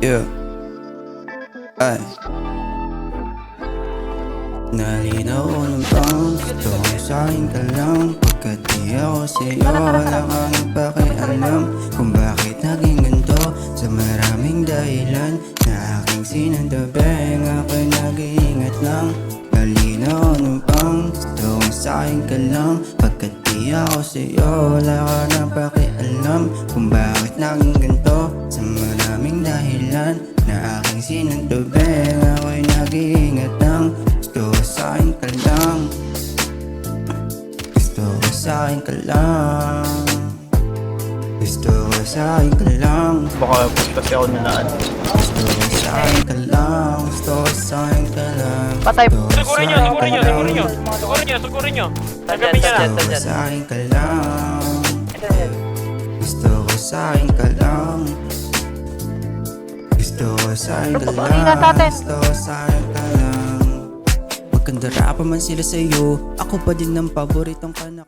Yeah. Ay. Nalinaw ko ng bang gusto ko sa'kin ka lang. Pagkat di ako sa'yo wala kang pakialam kung bakit naging ganito. Sa maraming dahilan na aking sinantabing, ako'y nag-iingat lang. Nalinaw ko ng bang gusto ko sa'kin ka lang. Pagkat di ako sa'yo wala ka nang pakialam kung bakit naging ganito. Sa maraming dahilan na aking sinantabing, ako'y nag-iingat lang. Gusto ko sa'kin ka lang. Gusto ko sa'kin ka lang. Gusto ko sa'kin ka lang. Baka kasi ako nanaan. Gusto ko sa'kin ka lang. Gusto ko sa'kin ka lang. Patay. Sugurin nyo. Sugurin nyo. Tagapin nyo na. Gusto ko sa'kin ka lang. Gusto ko sa'kin ka lang. Gusto ko sa'kin ka lang. Gusto ko sa'kin ka lang. Magkandara pa man sila sa'yo, ako pa din ang paboritong kanak.